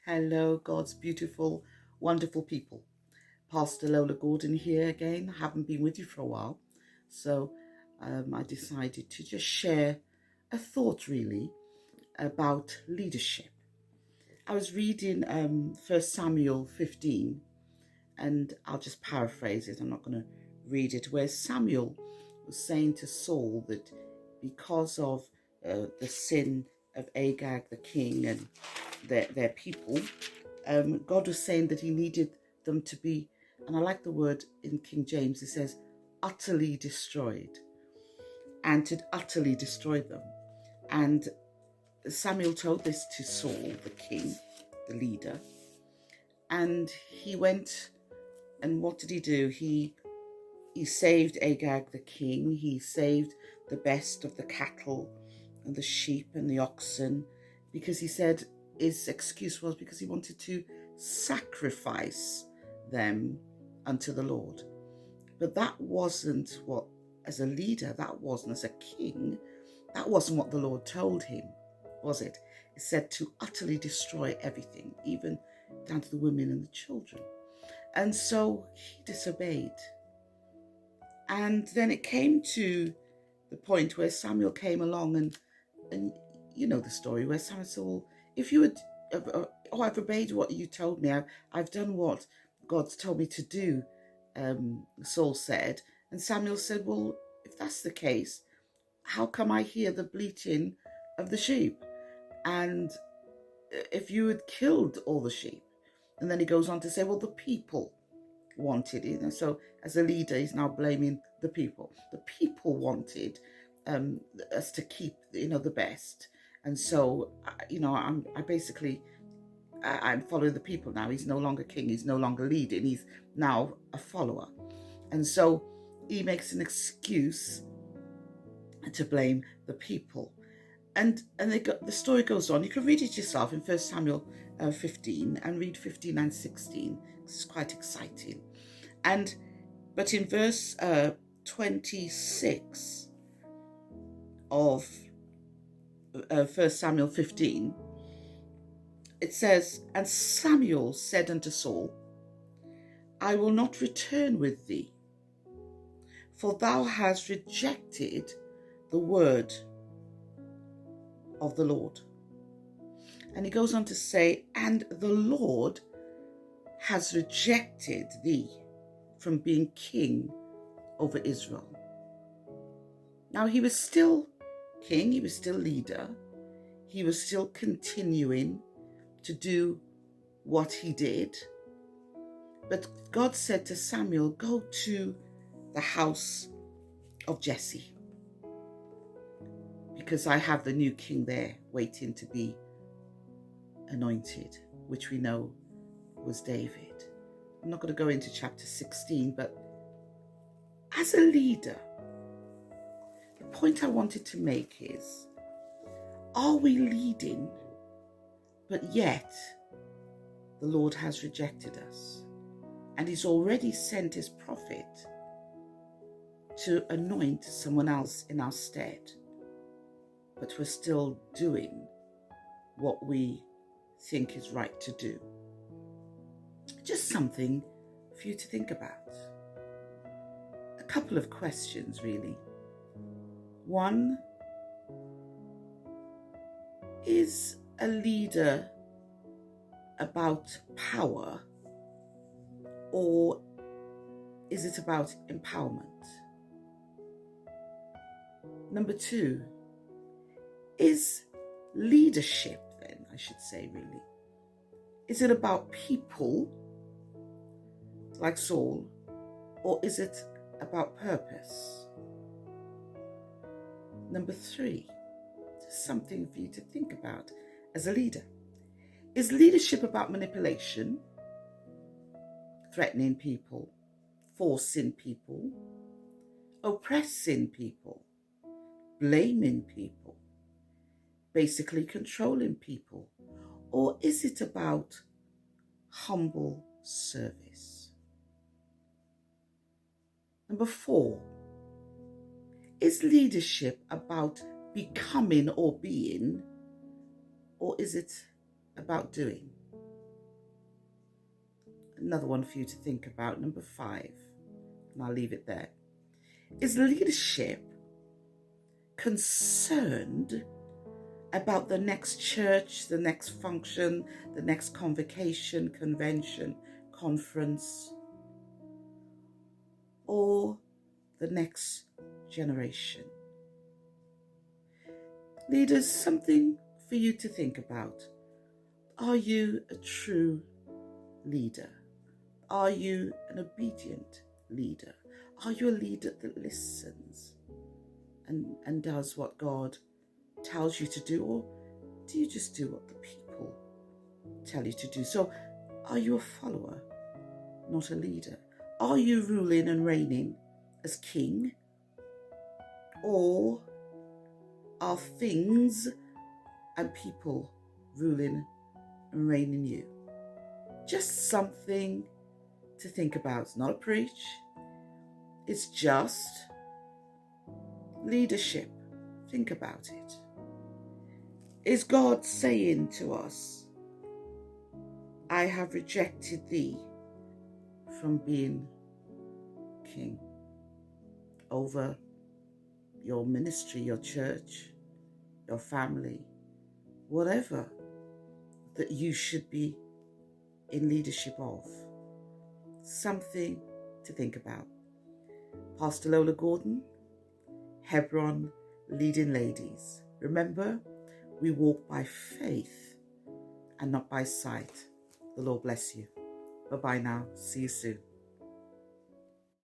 Hello, God's beautiful, wonderful people. Pastor Lola Gordon here again. I haven't been with you for a while, so I decided to just share a thought really about leadership. I was reading 1 Samuel 15, and I'll just paraphrase it. I'm not going to read it, where Samuel was saying to Saul that because of the sin of Agag the king and their people, God was saying that he needed them to be, and I like the word in King James, it says utterly destroyed, and to utterly destroy them. And Samuel told this to Saul, the king, the leader, and he went, and what did he do? He saved Agag the king. He saved the best of the cattle and the sheep and the oxen, because he said his excuse was because he wanted to sacrifice them unto the Lord. But that wasn't what, as a leader, that wasn't, as a king, that wasn't what the Lord told him, was it? It said to utterly destroy everything, even down to the women and the children. And so he disobeyed. And then it came to the point where Samuel came along, and you know the story, where Samuel said, well, if you had, I've obeyed what you told me, I've done what God's told me to do, Saul said. And Samuel said, well, if that's the case, how come I hear the bleating of the sheep? And if you had killed all the sheep? And then he goes on to say, well, the people wanted it. And so as a leader, he's now blaming the people. The people wanted us to keep, the best. And so, I'm following the people now. He's no longer king. He's no longer leading. He's now a follower. And so he makes an excuse to blame the people. And the story goes on. You can read it yourself in 1 Samuel 15 and read 15 and 16. It's quite exciting. But in verse 26 of 1 Samuel 15, it says, and Samuel said unto Saul, I will not return with thee, for thou hast rejected the word of the Lord. And he goes on to say, and the Lord has rejected thee from being king over Israel. Now he was still king, he was still leader, he was still continuing to do what he did. But God said to Samuel, go to the house of Jesse, because I have the new king there waiting to be anointed, which we know was David. I'm not going to go into chapter 16, but as a leader, the point I wanted to make is, are we leading, but yet the Lord has rejected us, and he's already sent his prophet to anoint someone else in our stead, but we're still doing what we think is right to do? Just something for you to think about. A couple of questions, really. One, is a leader about power, or is it about empowerment? Number two, is leadership, then, I should say, really, is it about people like Saul, or is it about purpose? Number three, just something for you to think about as a leader. Is leadership about manipulation, threatening people, forcing people, oppressing people, blaming people, basically controlling people? Or is it about humble service? Number four, is leadership about becoming or being, or is it about doing? another one for you to think about, number 5, and I'll leave it there. Is leadership concerned about the next church, the next function, the next convocation, convention, conference, or the next generation? Leaders, something for you to think about. Are you a true leader? Are you an obedient leader? Are you a leader that listens and does what God tells you to do, or do you just do what the people tell you to do? So are you a follower, not a leader? Are you ruling and reigning as king, or are things and people ruling and reigning you? Just something to think about. It's not a preach, it's just leadership. Think about it. Is God saying to us, I have rejected thee from being king over your ministry, your church, your family, whatever that you should be in leadership of? Something to think about. Pastor Lola Gordon, Hebron Leading Ladies. Remember, we walk by faith and not by sight. The Lord bless you. Bye-bye now. See you soon.